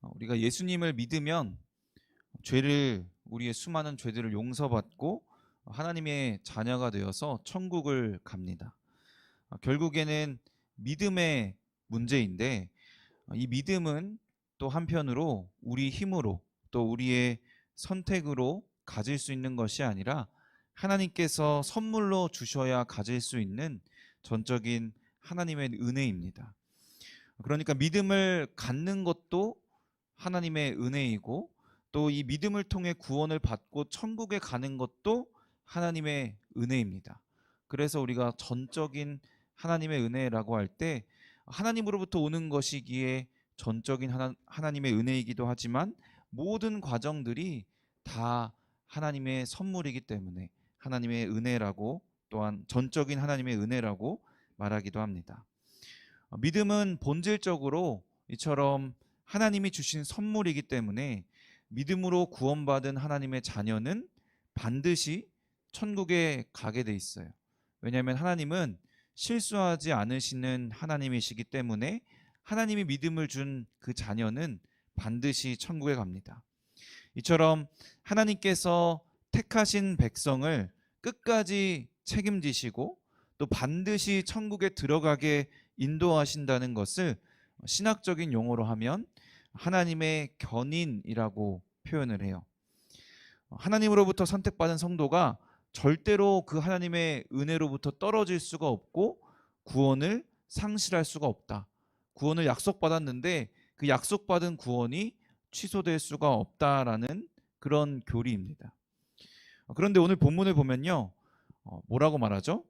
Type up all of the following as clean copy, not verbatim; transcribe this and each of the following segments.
우리가 예수님을 믿으면 우리의 수많은 죄들을 용서받고 하나님의 자녀가 되어서 천국을 갑니다. 결국에는 믿음의 문제인데, 이 믿음은 또 한편으로 우리 힘으로 또 우리의 선택으로 가질 수 있는 것이 아니라 하나님께서 선물로 주셔야 가질 수 있는 전적인 하나님의 은혜입니다. 그러니까 믿음을 갖는 것도 하나님의 은혜이고, 또 이 믿음을 통해 구원을 받고 천국에 가는 것도 하나님의 은혜입니다. 그래서 우리가 전적인 하나님의 은혜라고 할 때 하나님으로부터 오는 것이기에 전적인 하나님의 은혜이기도 하지만, 모든 과정들이 다 하나님의 선물이기 때문에 하나님의 은혜라고, 또한 전적인 하나님의 은혜라고 말하기도 합니다. 믿음은 본질적으로 이처럼 하나님이 주신 선물이기 때문에 믿음으로 구원받은 하나님의 자녀는 반드시 천국에 가게 돼 있어요. 왜냐하면 하나님은 실수하지 않으시는 하나님이시기 때문에 하나님이 믿음을 준 그 자녀는 반드시 천국에 갑니다. 이처럼 하나님께서 택하신 백성을 끝까지 책임지시고 또 반드시 천국에 들어가게 인도하신다는 것을 신학적인 용어로 하면 하나님의 견인이라고 표현을 해요. 하나님으로부터 선택받은 성도가 절대로 그 하나님의 은혜로부터 떨어질 수가 없고 구원을 상실할 수가 없다. 구원을 약속받았는데 그 약속받은 구원이 취소될 수가 없다라는 그런 교리입니다. 그런데 오늘 본문을 보면요, 뭐라고 말하죠?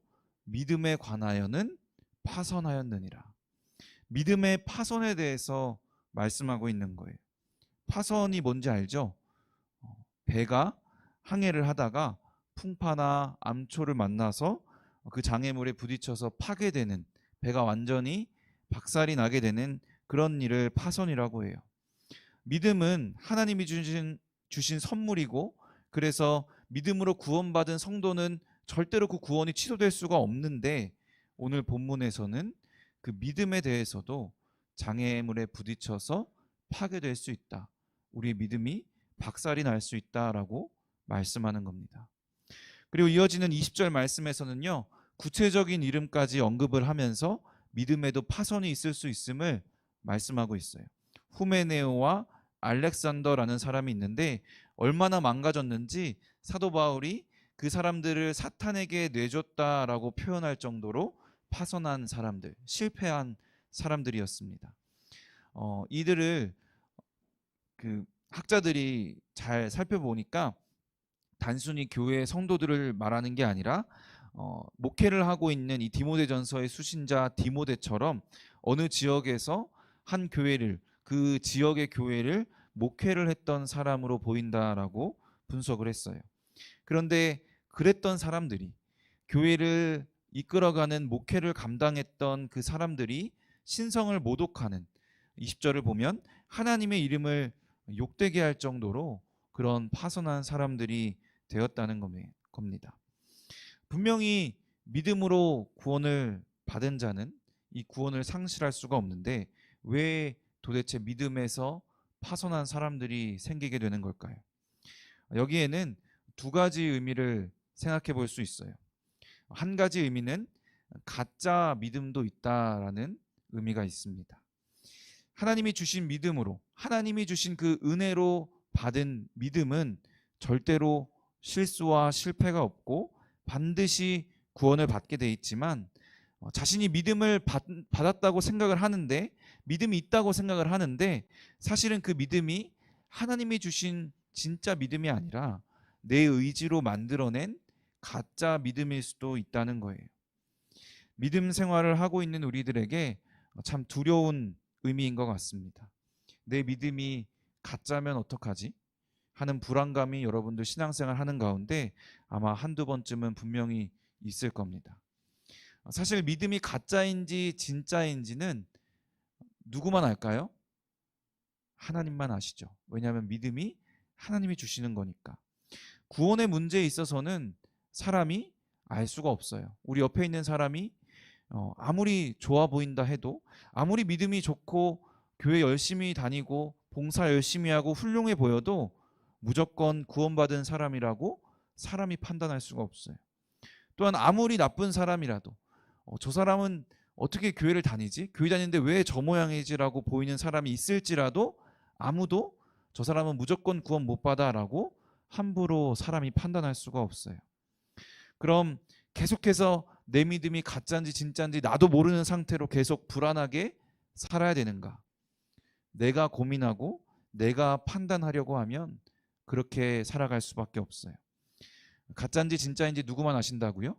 믿음에 관하여는 파선하였느니라. 믿음의 파선에 대해서 말씀하고 있는 거예요. 파선이 뭔지 알죠? 배가 항해를 하다가 풍파나 암초를 만나서 그 장애물에 부딪혀서 파괴되는, 배가 완전히 박살이 나게 되는 그런 일을 파선이라고 해요. 믿음은 하나님이 주신 선물이고, 그래서 믿음으로 구원받은 성도는 절대로 그 구원이 취소될 수가 없는데, 오늘 본문에서는 그 믿음에 대해서도 장애물에 부딪혀서 파괴될 수 있다. 우리의 믿음이 박살이 날 수 있다라고 말씀하는 겁니다. 그리고 이어지는 20절 말씀에서는요, 구체적인 이름까지 언급을 하면서 믿음에도 파선이 있을 수 있음을 말씀하고 있어요. 후메네오와 알렉산더라는 사람이 있는데, 얼마나 망가졌는지 사도 바울이 그 사람들을 사탄에게 내줬다라고 표현할 정도로 파선한 사람들, 실패한 사람들이었습니다. 이들을 그 학자들이 잘 살펴보니까 단순히 교회 성도들을 말하는 게 아니라 목회를 하고 있는 이 디모데전서의 수신자 디모데처럼 어느 지역에서 한 교회를, 그 지역의 교회를 목회를 했던 사람으로 보인다라고 분석을 했어요. 그런데 그랬던 사람들이, 교회를 이끌어가는 목회를 감당했던 그 사람들이 신성을 모독하는, 20절을 보면 하나님의 이름을 욕되게 할 정도로 그런 파선한 사람들이 되었다는 겁니다. 분명히 믿음으로 구원을 받은 자는 이 구원을 상실할 수가 없는데, 왜 도대체 믿음에서 파선한 사람들이 생기게 되는 걸까요? 여기에는 두 가지 의미를 생각해 볼 수 있어요. 한 가지 의미는 가짜 믿음도 있다라는 의미가 있습니다. 하나님이 주신 믿음으로, 하나님이 주신 그 은혜로 받은 믿음은 절대로 실수와 실패가 없고 반드시 구원을 받게 돼 있지만, 자신이 믿음을 받았다고 생각을 하는데, 믿음이 있다고 생각을 하는데, 사실은 그 믿음이 하나님이 주신 진짜 믿음이 아니라 내 의지로 만들어낸 가짜 믿음일 수도 있다는 거예요. 믿음 생활을 하고 있는 우리들에게 참 두려운 의미인 것 같습니다. 내 믿음이 가짜면 어떡하지? 하는 불안감이 여러분들 신앙생활 하는 가운데 아마 한두 번쯤은 분명히 있을 겁니다. 사실 믿음이 가짜인지 진짜인지는 누구만 알까요? 하나님만 아시죠. 왜냐하면 믿음이 하나님이 주시는 거니까. 구원의 문제에 있어서는 사람이 알 수가 없어요. 우리 옆에 있는 사람이 아무리 좋아 보인다 해도, 아무리 믿음이 좋고 교회 열심히 다니고 봉사 열심히 하고 훌륭해 보여도 무조건 구원받은 사람이라고 사람이 판단할 수가 없어요. 또한 아무리 나쁜 사람이라도 저 사람은 어떻게 교회를 다니지? 교회 다니는데 왜 저 모양이지라고 보이는 사람이 있을지라도 아무도 저 사람은 무조건 구원 못 받아라고 함부로 사람이 판단할 수가 없어요. 그럼 계속해서 내 믿음이 가짜인지 진짜인지 나도 모르는 상태로 계속 불안하게 살아야 되는가? 내가 고민하고 내가 판단하려고 하면 그렇게 살아갈 수밖에 없어요. 가짜인지 진짜인지 누구만 아신다고요?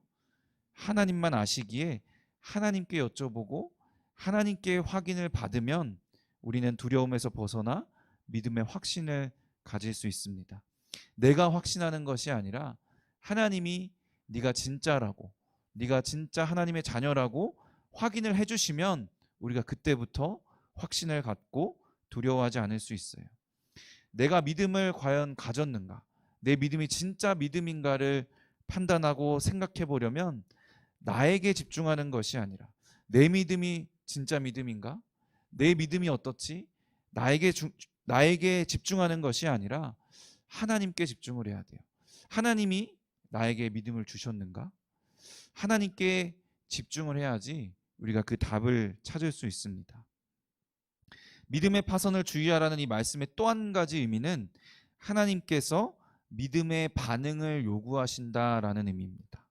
하나님만 아시기에 하나님께 여쭤보고 하나님께 확인을 받으면 우리는 두려움에서 벗어나 믿음의 확신을 가질 수 있습니다. 내가 확신하는 것이 아니라 하나님이 네가 진짜라고, 네가 진짜 하나님의 자녀라고 확인을 해주시면 우리가 그때부터 확신을 갖고 두려워하지 않을 수 있어요. 내가 믿음을 과연 가졌는가, 내 믿음이 진짜 믿음인가를 판단하고 생각해 보려면 나에게 집중하는 것이 아니라 내 믿음이 진짜 믿음인가? 내 믿음이 어떻지? 나에게 집중하는 것이 아니라 하나님께 집중을 해야 돼요. 하나님이 나에게 믿음을 주셨는가? 하나님께 집중을 해야지 우리가 그 답을 찾을 수 있습니다. 믿음의 파선을 주의하라는 이 말씀의 또 한 가지 의미는 하나님께서 믿음의 반응을 요구하신다라는 의미입니다.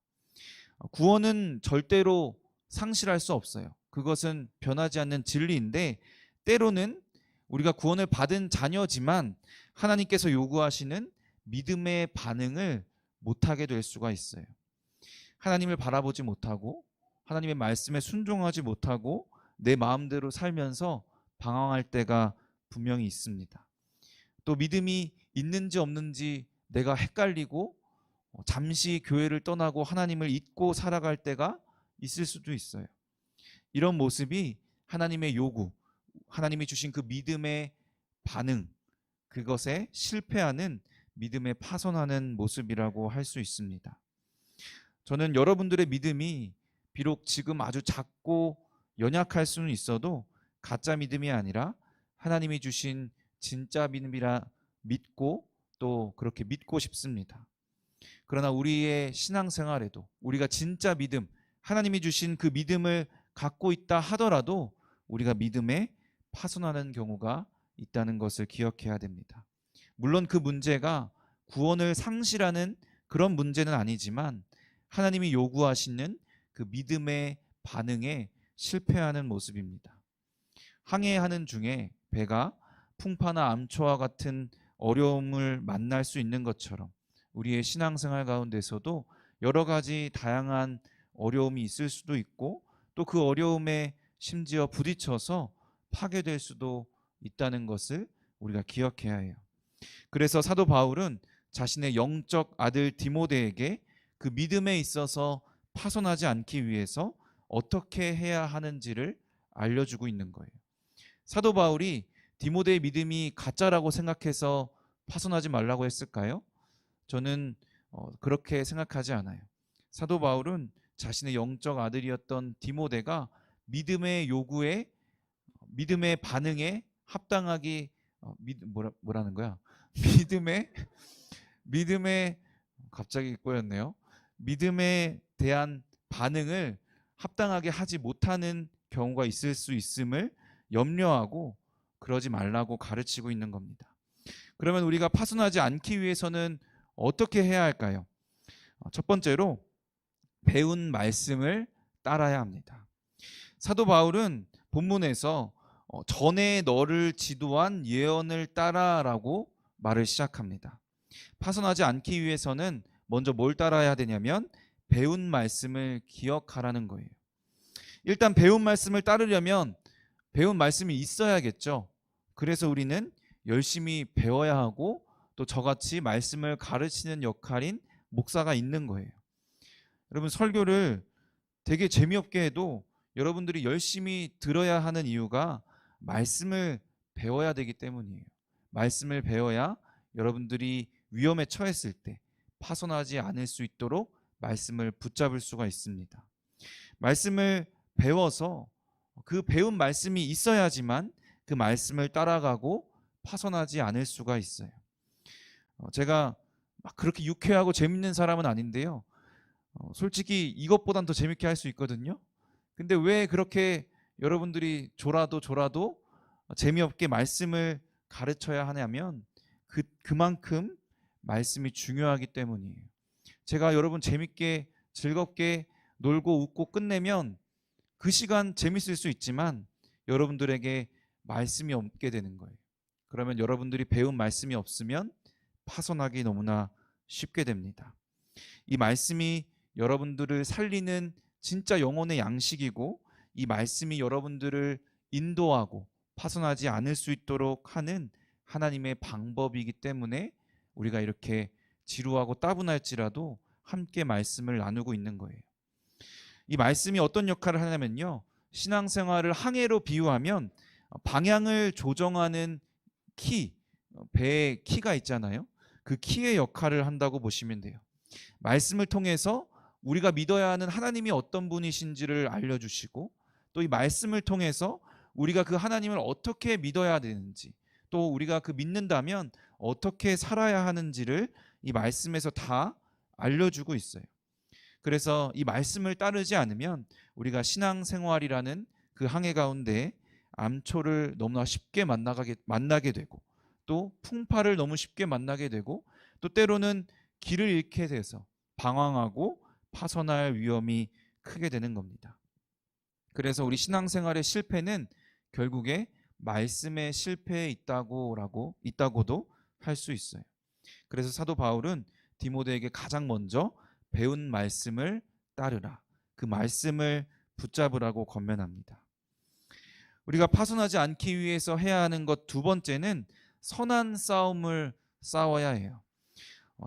구원은 절대로 상실할 수 없어요. 그것은 변하지 않는 진리인데 때로는 우리가 구원을 받은 자녀지만 하나님께서 요구하시는 믿음의 반응을 못하게 될 수가 있어요. 하나님을 바라보지 못하고 하나님의 말씀에 순종하지 못하고 내 마음대로 살면서 방황할 때가 분명히 있습니다. 또 믿음이 있는지 없는지 내가 헷갈리고 잠시 교회를 떠나고 하나님을 잊고 살아갈 때가 있을 수도 있어요. 이런 모습이 하나님의 요구, 하나님이 주신 그 믿음의 반응, 그것에 실패하는 믿음에 파손하는 모습이라고 할 수 있습니다. 저는 여러분들의 믿음이 비록 지금 아주 작고 연약할 수는 있어도 가짜 믿음이 아니라 하나님이 주신 진짜 믿음이라 믿고 또 그렇게 믿고 싶습니다. 그러나 우리의 신앙생활에도 우리가 진짜 믿음, 하나님이 주신 그 믿음을 갖고 있다 하더라도 우리가 믿음에 파손하는 경우가 있다는 것을 기억해야 됩니다. 물론 그 문제가 구원을 상실하는 그런 문제는 아니지만 하나님이 요구하시는 그 믿음의 반응에 실패하는 모습입니다. 항해하는 중에 배가 풍파나 암초와 같은 어려움을 만날 수 있는 것처럼 우리의 신앙생활 가운데서도 여러 가지 다양한 어려움이 있을 수도 있고 또 그 어려움에 심지어 부딪혀서 파괴될 수도 있다는 것을 우리가 기억해야 해요. 그래서 사도 바울은 자신의 영적 아들 디모데에게 그 믿음에 있어서 파손하지 않기 위해서 어떻게 해야 하는지를 알려주고 있는 거예요. 사도 바울이 디모데의 믿음이 가짜라고 생각해서 파손하지 말라고 했을까요? 저는 그렇게 생각하지 않아요. 사도 바울은 자신의 영적 아들이었던 디모데가 믿음의 요구에 믿음의 반응에 합당하기 뭐라는 거야? 믿음의 갑자기 꼬였네요. 믿음에 대한 반응을 합당하게 하지 못하는 경우가 있을 수 있음을 염려하고 그러지 말라고 가르치고 있는 겁니다. 그러면 우리가 파손하지 않기 위해서는 어떻게 해야 할까요? 첫 번째로 배운 말씀을 따라야 합니다. 사도 바울은 본문에서 전에 너를 지도한 예언을 따라라고 말을 시작합니다. 파손하지 않기 위해서는 먼저 뭘 따라야 되냐면 배운 말씀을 기억하라는 거예요. 일단 배운 말씀을 따르려면 배운 말씀이 있어야겠죠. 그래서 우리는 열심히 배워야 하고 또 저같이 말씀을 가르치는 역할인 목사가 있는 거예요. 여러분 설교를 되게 재미없게 해도 여러분들이 열심히 들어야 하는 이유가 말씀을 배워야 되기 때문이에요. 말씀을 배워야 여러분들이 위험에 처했을 때 파손하지 않을 수 있도록 말씀을 붙잡을 수가 있습니다. 말씀을 배워서 그 배운 말씀이 있어야지만 그 말씀을 따라가고 파손하지 않을 수가 있어요. 제가 막 그렇게 유쾌하고 재밌는 사람은 아닌데요. 솔직히 이것보단 더 재밌게 할 수 있거든요. 근데 왜 그렇게 여러분들이 졸아도 재미없게 말씀을 가르쳐야 하냐면 그만큼 말씀이 중요하기 때문이에요. 제가 여러분 재밌게 즐겁게 놀고 웃고 끝내면 그 시간 재밌을 수 있지만 여러분들에게 말씀이 없게 되는 거예요. 그러면 여러분들이 배운 말씀이 없으면 파손하기 너무나 쉽게 됩니다. 이 말씀이 여러분들을 살리는 진짜 영혼의 양식이고, 이 말씀이 여러분들을 인도하고 파손하지 않을 수 있도록 하는 하나님의 방법이기 때문에 우리가 이렇게 지루하고 따분할지라도 함께 말씀을 나누고 있는 거예요. 이 말씀이 어떤 역할을 하냐면요, 신앙생활을 항해로 비유하면 방향을 조정하는 키, 배에 키가 있잖아요. 그 키의 역할을 한다고 보시면 돼요. 말씀을 통해서 우리가 믿어야 하는 하나님이 어떤 분이신지를 알려주시고, 또 이 말씀을 통해서 우리가 그 하나님을 어떻게 믿어야 되는지, 또 우리가 그 믿는다면 어떻게 살아야 하는지를 이 말씀에서 다 알려주고 있어요. 그래서 이 말씀을 따르지 않으면 우리가 신앙생활이라는 그 항해 가운데 암초를 너무나 쉽게 만나게 되고, 또 풍파를 너무 쉽게 만나게 되고, 또 때로는 길을 잃게 돼서 방황하고 파손할 위험이 크게 되는 겁니다. 그래서 우리 신앙생활의 실패는 결국에 말씀의 실패에 있다고도 할 수 있어요. 그래서 사도 바울은 디모데에게 가장 먼저 배운 말씀을 따르라, 그 말씀을 붙잡으라고 권면합니다. 우리가 파손하지 않기 위해서 해야 하는 것 두 번째는 선한 싸움을 싸워야 해요.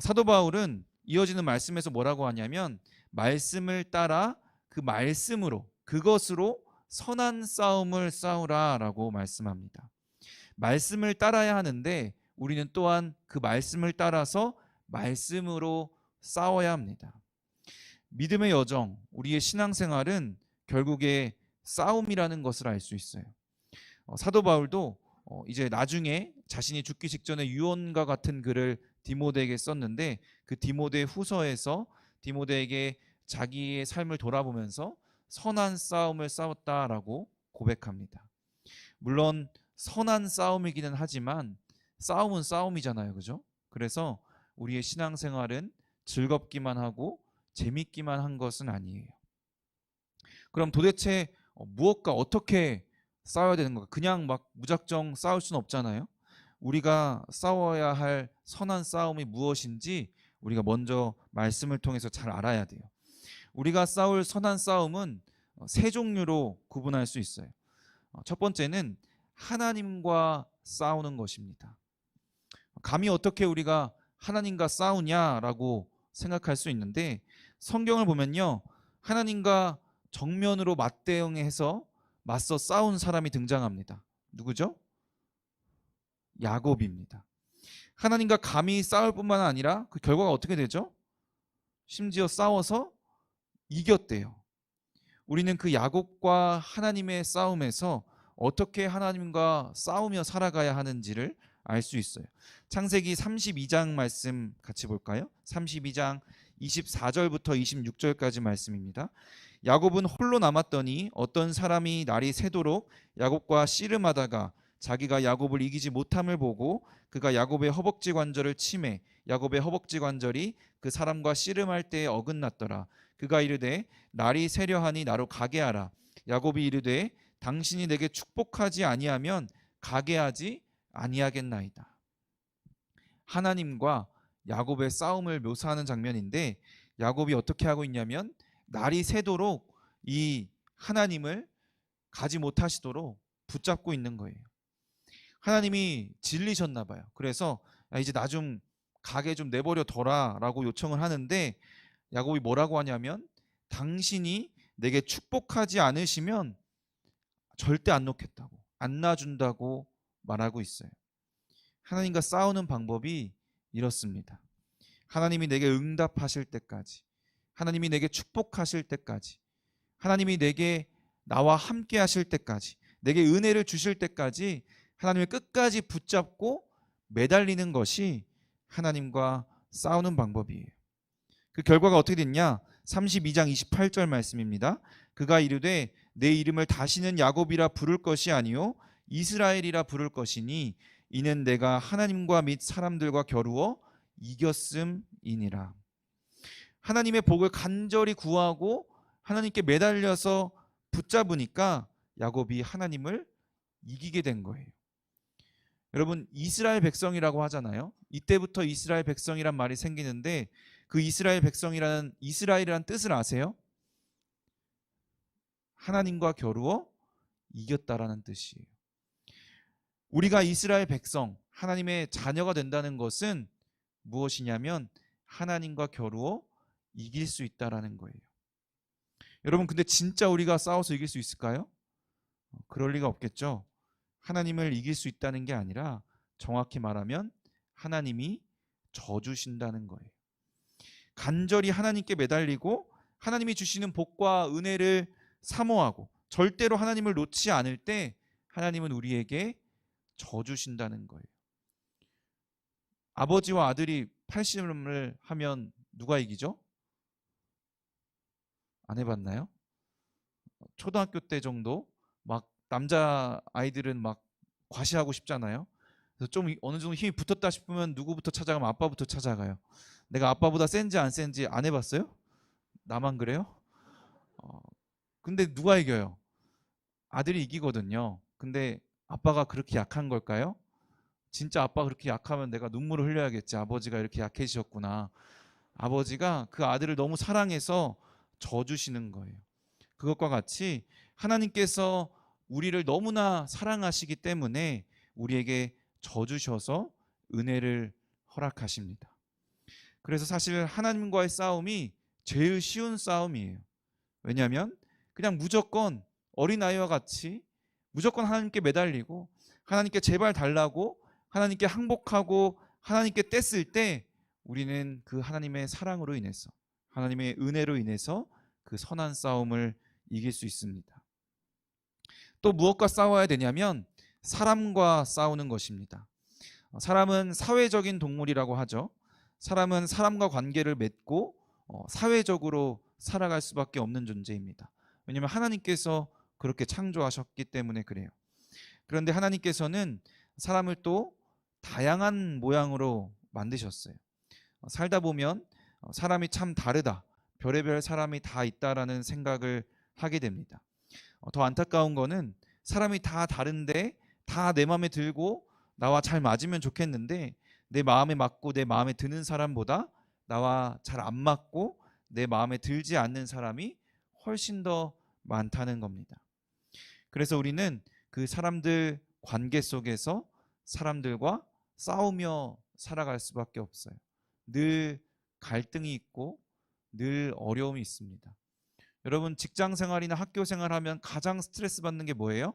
사도 바울은 이어지는 말씀에서 뭐라고 하냐면, 말씀을 따라 그 말씀으로, 그것으로 선한 싸움을 싸우라라고 말씀합니다. 말씀을 따라야 하는데 우리는 또한 그 말씀을 따라서 말씀으로 싸워야 합니다. 믿음의 여정, 우리의 신앙생활은 결국에 싸움이라는 것을 알 수 있어요. 사도 바울도 이제 나중에 자신이 죽기 직전에 유언과 같은 글을 디모데에게 썼는데, 그 디모데 후서에서 디모데에게 자기의 삶을 돌아보면서 선한 싸움을 싸웠다라고 고백합니다. 물론 선한 싸움이기는 하지만 싸움은 싸움이잖아요, 그죠? 그래서 우리의 신앙생활은 즐겁기만 하고 재밌기만 한 것은 아니에요. 그럼 도대체 무엇과 어떻게 싸워야 되는 건가? 그냥 막 무작정 싸울 수는 없잖아요. 우리가 싸워야 할 선한 싸움이 무엇인지 우리가 먼저 말씀을 통해서 잘 알아야 돼요. 우리가 싸울 선한 싸움은 세 종류로 구분할 수 있어요. 첫 번째는 하나님과 싸우는 것입니다. 감히 어떻게 우리가 하나님과 싸우냐라고 생각할 수 있는데, 성경을 보면요, 하나님과 정면으로 맞대응해서 맞서 싸운 사람이 등장합니다. 누구죠? 야곱입니다. 하나님과 감히 싸울 뿐만 아니라 그 결과가 어떻게 되죠? 심지어 싸워서 이겼대요. 우리는 그 야곱과 하나님의 싸움에서 어떻게 하나님과 싸우며 살아가야 하는지를 알 수 있어요. 창세기 32장 말씀 같이 볼까요? 32장 24절부터 26절까지 말씀입니다. 야곱은 홀로 남았더니 어떤 사람이 날이 새도록 야곱과 씨름하다가 자기가 야곱을 이기지 못함을 보고 그가 야곱의 허벅지 관절을 치매 야곱의 허벅지 관절이 그 사람과 씨름할 때에 어긋났더라. 그가 이르되 날이 새려하니 나로 가게 하라. 야곱이 이르되 당신이 내게 축복하지 아니하면 가게 하지 아니하겠나이다. 하나님과 야곱의 싸움을 묘사하는 장면인데, 야곱이 어떻게 하고 있냐면 날이 새도록 이 하나님을 가지 못하시도록 붙잡고 있는 거예요. 하나님이 질리셨나 봐요. 그래서 이제 나 좀 가게 좀 내버려 둬라 라고 요청을 하는데, 야곱이 뭐라고 하냐면 당신이 내게 축복하지 않으시면 절대 안 놓겠다고, 안 놔준다고 말하고 있어요. 하나님과 싸우는 방법이 이렇습니다. 하나님이 내게 응답하실 때까지, 하나님이 내게 축복하실 때까지, 하나님이 내게 나와 함께 하실 때까지, 내게 은혜를 주실 때까지 하나님을 끝까지 붙잡고 매달리는 것이 하나님과 싸우는 방법이에요. 그 결과가 어떻게 됐냐? 32장 28절 말씀입니다. 그가 이르되 내 이름을 다시는 야곱이라 부를 것이 아니요 이스라엘이라 부를 것이니 이는 내가 하나님과 및 사람들과 겨루어 이겼음이니라. 하나님의 복을 간절히 구하고 하나님께 매달려서 붙잡으니까 야곱이 하나님을 이기게 된 거예요. 여러분, 이스라엘 백성이라고 하잖아요. 이때부터 이스라엘 백성이란 말이 생기는데 그 이스라엘이라는 뜻을 아세요? 하나님과 겨루어 이겼다라는 뜻이에요. 우리가 이스라엘 백성, 하나님의 자녀가 된다는 것은 무엇이냐면 하나님과 겨루어 이길 수 있다라는 거예요. 여러분, 근데 진짜 우리가 싸워서 이길 수 있을까요? 그럴 리가 없겠죠. 하나님을 이길 수 있다는 게 아니라 정확히 말하면 하나님이 져주신다는 거예요. 간절히 하나님께 매달리고 하나님이 주시는 복과 은혜를 사모하고 절대로 하나님을 놓지 않을 때 하나님은 우리에게 져주신다는 거예요. 아버지와 아들이 팔씨름을 하면 누가 이기죠? 안 해봤나요? 초등학교 때 정도 막 남자 아이들은 막 과시하고 싶잖아요. 그래서 좀 어느 정도 힘이 붙었다 싶으면 누구부터 찾아가면 아빠부터 찾아가요. 내가 아빠보다 센지 안 센지 안 해봤어요? 나만 그래요? 근데 누가 이겨요? 아들이 이기거든요. 근데 아빠가 그렇게 약한 걸까요? 진짜 아빠가 그렇게 약하면 내가 눈물을 흘려야겠지. 아버지가 이렇게 약해지셨구나. 아버지가 그 아들을 너무 사랑해서 져주시는 거예요. 그것과 같이 하나님께서 우리를 너무나 사랑하시기 때문에 우리에게 져주셔서 은혜를 허락하십니다. 그래서 사실 하나님과의 싸움이 제일 쉬운 싸움이에요. 왜냐하면 그냥 무조건 어린아이와 같이 무조건 하나님께 매달리고 하나님께 제발 달라고 하나님께 항복하고 하나님께 뗐을 때 우리는 그 하나님의 사랑으로 인해서 하나님의 은혜로 인해서 그 선한 싸움을 이길 수 있습니다. 또 무엇과 싸워야 되냐면 사람과 싸우는 것입니다. 사람은 사회적인 동물이라고 하죠. 사람은 사람과 관계를 맺고 사회적으로 살아갈 수밖에 없는 존재입니다. 왜냐하면 하나님께서 그렇게 창조하셨기 때문에 그래요. 그런데 하나님께서는 사람을 또 다양한 모양으로 만드셨어요. 살다 보면 사람이 참 다르다. 별의별 사람이 다 있다라는 생각을 하게 됩니다. 더 안타까운 거는 사람이 다 다른데 다 내 마음에 들고 나와 잘 맞으면 좋겠는데 내 마음에 맞고 내 마음에 드는 사람보다 나와 잘 안 맞고 내 마음에 들지 않는 사람이 훨씬 더 많다는 겁니다. 그래서 우리는 그 사람들 관계 속에서 사람들과 싸우며 살아갈 수밖에 없어요. 늘 갈등이 있고 늘 어려움이 있습니다. 여러분, 직장 생활이나 학교 생활하면 가장 스트레스 받는 게 뭐예요?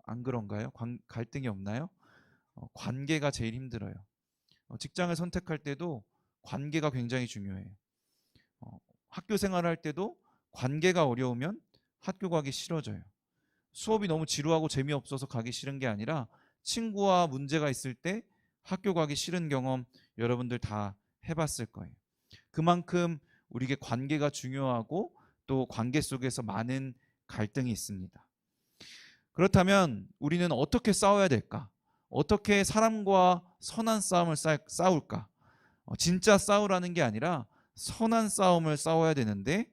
안 그런가요? 갈등이 없나요? 관계가 제일 힘들어요. 직장을 선택할 때도 관계가 굉장히 중요해요. 학교 생활할 때도 관계가 어려우면 학교 가기 싫어져요. 수업이 너무 지루하고 재미없어서 가기 싫은 게 아니라 친구와 문제가 있을 때 학교 가기 싫은 경험 여러분들 다 해봤을 거예요. 그만큼 우리에게 관계가 중요하고 또 관계 속에서 많은 갈등이 있습니다. 그렇다면 우리는 어떻게 싸워야 될까? 어떻게 사람과 선한 싸움을 싸울까? 진짜 싸우라는 게 아니라 선한 싸움을 싸워야 되는데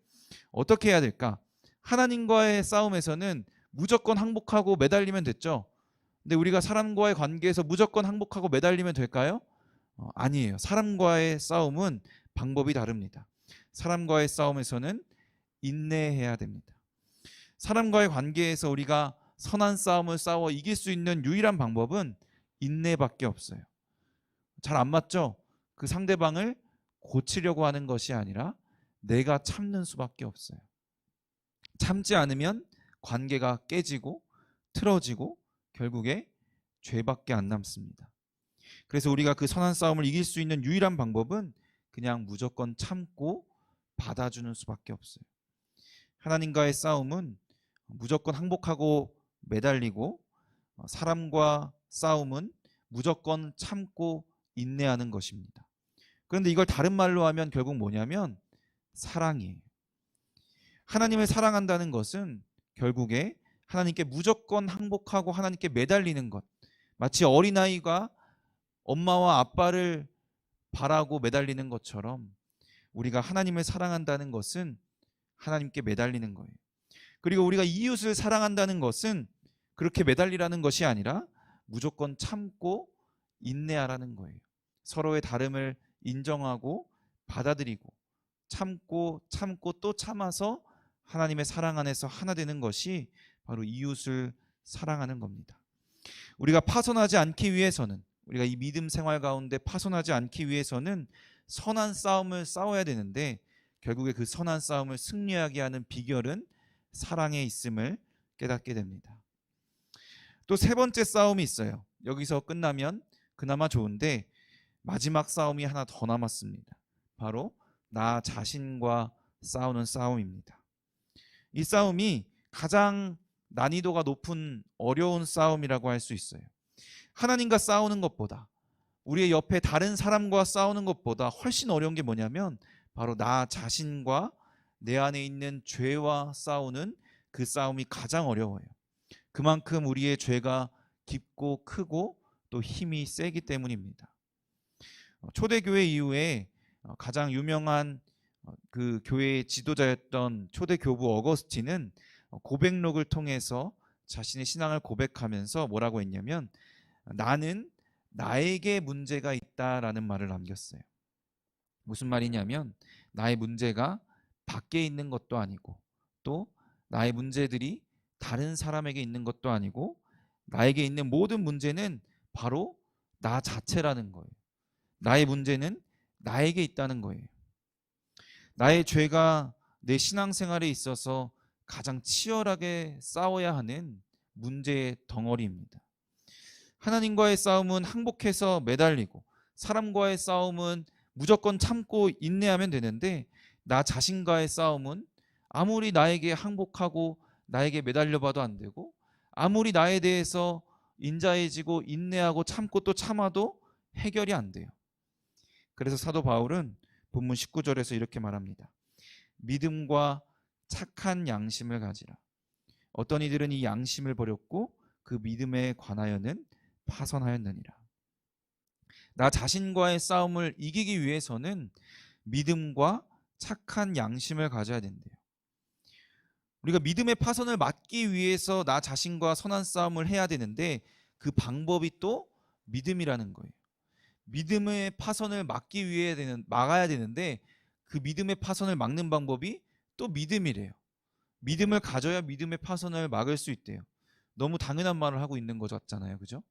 어떻게 해야 될까? 하나님과의 싸움에서는 무조건 항복하고 매달리면 됐죠. 근데 우리가 사람과의 관계에서 무조건 항복하고 매달리면 될까요? 아니에요. 사람과의 싸움은 방법이 다릅니다. 사람과의 싸움에서는 인내해야 됩니다. 사람과의 관계에서 우리가 선한 싸움을 싸워 이길 수 있는 유일한 방법은 인내밖에 없어요. 잘 안 맞죠? 그 상대방을 고치려고 하는 것이 아니라 내가 참는 수밖에 없어요. 참지 않으면 관계가 깨지고 틀어지고 결국에 죄밖에 안 남습니다. 그래서 우리가 그 선한 싸움을 이길 수 있는 유일한 방법은 그냥 무조건 참고 받아주는 수밖에 없어요. 하나님과의 싸움은 무조건 항복하고 매달리고 사람과 싸움은 무조건 참고 인내하는 것입니다. 그런데 이걸 다른 말로 하면 결국 뭐냐면 사랑이에요. 하나님을 사랑한다는 것은 결국에 하나님께 무조건 항복하고 하나님께 매달리는 것. 마치 어린아이가 엄마와 아빠를 바라고 매달리는 것처럼 우리가 하나님을 사랑한다는 것은 하나님께 매달리는 거예요. 그리고 우리가 이웃을 사랑한다는 것은 그렇게 매달리라는 것이 아니라 무조건 참고 인내하라는 거예요. 서로의 다름을 인정하고 받아들이고 참고 또 참아서 하나님의 사랑 안에서 하나 되는 것이 바로 이웃을 사랑하는 겁니다. 우리가 파손하지 않기 위해서는, 우리가 이 믿음 생활 가운데 파손하지 않기 위해서는 선한 싸움을 싸워야 되는데 결국에 그 선한 싸움을 승리하게 하는 비결은 사랑에 있음을 깨닫게 됩니다. 또 세 번째 싸움이 있어요. 여기서 끝나면 그나마 좋은데 마지막 싸움이 하나 더 남았습니다. 바로 나 자신과 싸우는 싸움입니다. 이 싸움이 가장 난이도가 높은 어려운 싸움이라고 할 수 있어요. 하나님과 싸우는 것보다, 우리의 옆에 다른 사람과 싸우는 것보다 훨씬 어려운 게 뭐냐면 바로 나 자신과 내 안에 있는 죄와 싸우는 그 싸움이 가장 어려워요. 그만큼 우리의 죄가 깊고 크고 또 힘이 세기 때문입니다. 초대교회 이후에 가장 유명한 그 교회의 지도자였던 초대교부 어거스틴은 고백록을 통해서 자신의 신앙을 고백하면서 뭐라고 했냐면 나는 나에게 문제가 있다라는 말을 남겼어요. 무슨 말이냐면 나의 문제가 밖에 있는 것도 아니고 또 나의 문제들이 다른 사람에게 있는 것도 아니고 나에게 있는 모든 문제는 바로 나 자체라는 거예요. 나의 문제는 나에게 있다는 거예요. 나의 죄가 내 신앙생활에 있어서 가장 치열하게 싸워야 하는 문제의 덩어리입니다. 하나님과의 싸움은 항복해서 매달리고 사람과의 싸움은 무조건 참고 인내하면 되는데 나 자신과의 싸움은 아무리 나에게 항복하고 나에게 매달려봐도 안 되고 아무리 나에 대해서 인자해지고 인내하고 참고 또 참아도 해결이 안 돼요. 그래서 사도 바울은 본문 19절에서 이렇게 말합니다. 믿음과 착한 양심을 가지라. 어떤 이들은 이 양심을 버렸고 그 믿음에 관하여는 파선하였느니라. 나 자신과의 싸움을 이기기 위해서는 믿음과 착한 양심을 가져야 된대요. 우리가 믿음의 파선을 막기 위해서 나 자신과 선한 싸움을 해야 되는데 그 방법이 또 믿음이라는 거예요. 믿음의 파선을 막아야 되는데 그 믿음의 파선을 막는 방법이 또 믿음이래요. 믿음을 가져야 믿음의 파선을 막을 수 있대요. 너무 당연한 말을 하고 있는 것 같잖아요. 그죠?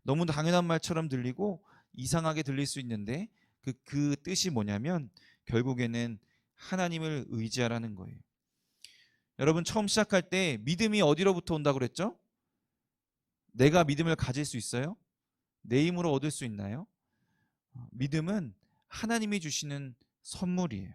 너무 당연한 말처럼 들리고 이상하게 들릴 수 있는데 그 뜻이 뭐냐면 결국에는 하나님을 의지하라는 거예요. 여러분 처음 시작할 때 믿음이 어디로부터 온다고 그랬죠? 내가 믿음을 가질 수 있어요? 내 힘으로 얻을 수 있나요? 믿음은 하나님이 주시는 선물이에요.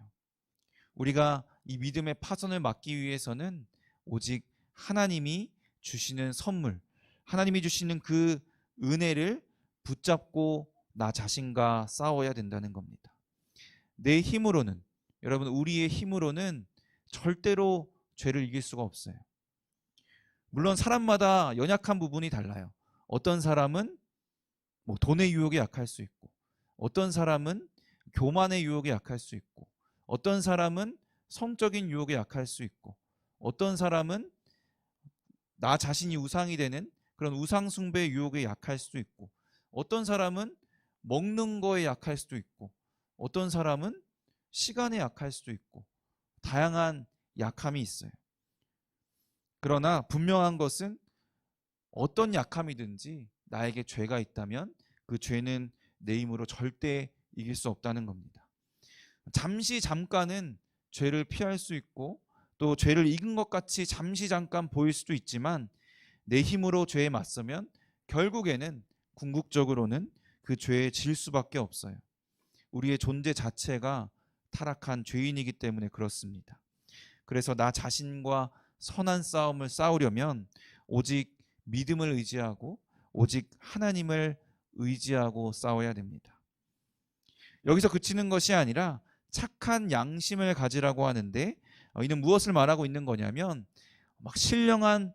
우리가 이 믿음의 파선을 막기 위해서는 오직 하나님이 주시는 선물, 하나님이 주시는 그 은혜를 붙잡고 나 자신과 싸워야 된다는 겁니다. 내 힘으로는, 여러분 우리의 힘으로는 절대로 죄를 이길 수가 없어요. 물론 사람마다 연약한 부분이 달라요. 어떤 사람은 돈의 유혹에 약할 수 있고 어떤 사람은 교만의 유혹에 약할 수 있고 어떤 사람은 성적인 유혹에 약할 수 있고 어떤 사람은 나 자신이 우상이 되는 그런 우상 숭배의 유혹에 약할 수도 있고 어떤 사람은 먹는 거에 약할 수도 있고 어떤 사람은 시간에 약할 수도 있고 다양한 약함이 있어요. 그러나 분명한 것은 어떤 약함이든지 나에게 죄가 있다면 그 죄는 내 힘으로 절대 이길 수 없다는 겁니다. 잠깐은 죄를 피할 수 있고 또 죄를 이긴 것 같이 잠깐 보일 수도 있지만 내 힘으로 죄에 맞서면 결국에는 궁극적으로는 그 죄에 질 수밖에 없어요. 우리의 존재 자체가 타락한 죄인이기 때문에 그렇습니다. 그래서 나 자신과 선한 싸움을 싸우려면 오직 믿음을 의지하고 오직 하나님을 의지하고 싸워야 됩니다. 여기서 그치는 것이 아니라 착한 양심을 가지라고 하는데, 이는 무엇을 말하고 있는 거냐면 막 신령한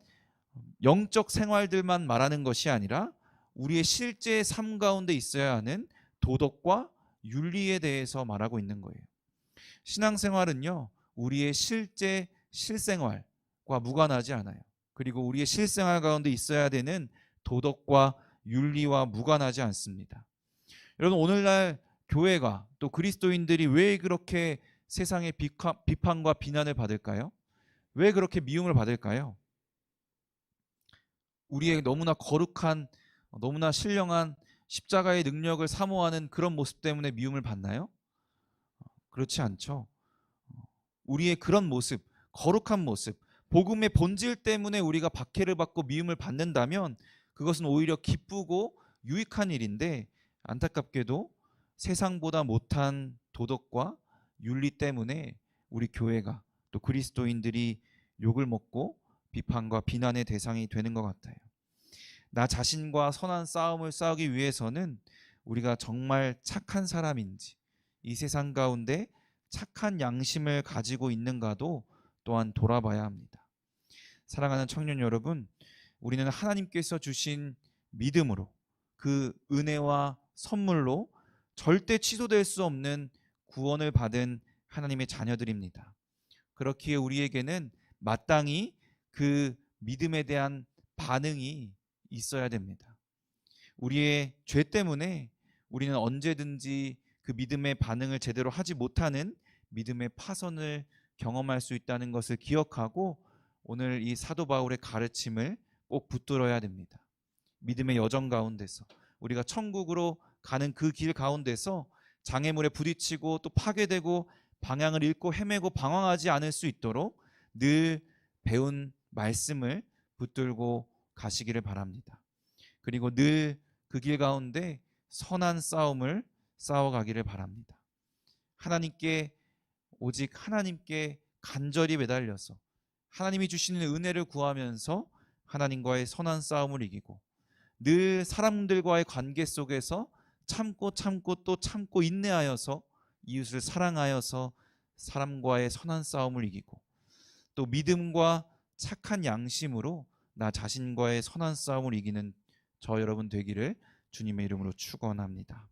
영적 생활들만 말하는 것이 아니라 우리의 실제 삶 가운데 있어야 하는 도덕과 윤리에 대해서 말하고 있는 거예요. 신앙생활은요, 우리의 실제 실생활과 무관하지 않아요. 그리고 우리의 실생활 가운데 있어야 되는 도덕과 윤리와 무관하지 않습니다. 여러분, 오늘날 교회가 또 그리스도인들이 왜 그렇게 세상의 비판과 비난을 받을까요? 왜 그렇게 미움을 받을까요? 우리의 너무나 거룩한, 너무나 신령한 십자가의 능력을 사모하는 그런 모습 때문에 미움을 받나요? 그렇지 않죠. 우리의 그런 모습, 거룩한 모습, 복음의 본질 때문에 우리가 박해를 받고 미움을 받는다면 그것은 오히려 기쁘고 유익한 일인데, 안타깝게도 세상보다 못한 도덕과 윤리 때문에 우리 교회가 또 그리스도인들이 욕을 먹고 비판과 비난의 대상이 되는 것 같아요. 나 자신과 선한 싸움을 싸우기 위해서는 우리가 정말 착한 사람인지, 이 세상 가운데 착한 양심을 가지고 있는가도 또한 돌아봐야 합니다. 사랑하는 청년 여러분, 우리는 하나님께서 주신 믿음으로, 그 은혜와 선물로 절대 취소될 수 없는 구원을 받은 하나님의 자녀들입니다. 그렇기에 우리에게는 마땅히 그 믿음에 대한 반응이 있어야 됩니다. 우리의 죄 때문에 우리는 언제든지 그 믿음의 반응을 제대로 하지 못하는 믿음의 파선을 경험할 수 있다는 것을 기억하고 오늘 이 사도 바울의 가르침을 꼭 붙들어야 됩니다. 믿음의 여정 가운데서, 우리가 천국으로 가는 그 길 가운데서 장애물에 부딪히고 또 파괴되고 방향을 잃고 헤매고 방황하지 않을 수 있도록 늘 배운 말씀을 붙들고 가시기를 바랍니다. 그리고 늘 그 길 가운데 선한 싸움을 싸워가기를 바랍니다. 하나님께, 오직 하나님께 간절히 매달려서 하나님이 주시는 은혜를 구하면서 하나님과의 선한 싸움을 이기고, 늘 사람들과의 관계 속에서 참고 또 참고 인내하여서 이웃을 사랑하여서 사람과의 선한 싸움을 이기고, 또 믿음과 착한 양심으로 나 자신과의 선한 싸움을 이기는 저 여러분 되기를 주님의 이름으로 축원합니다.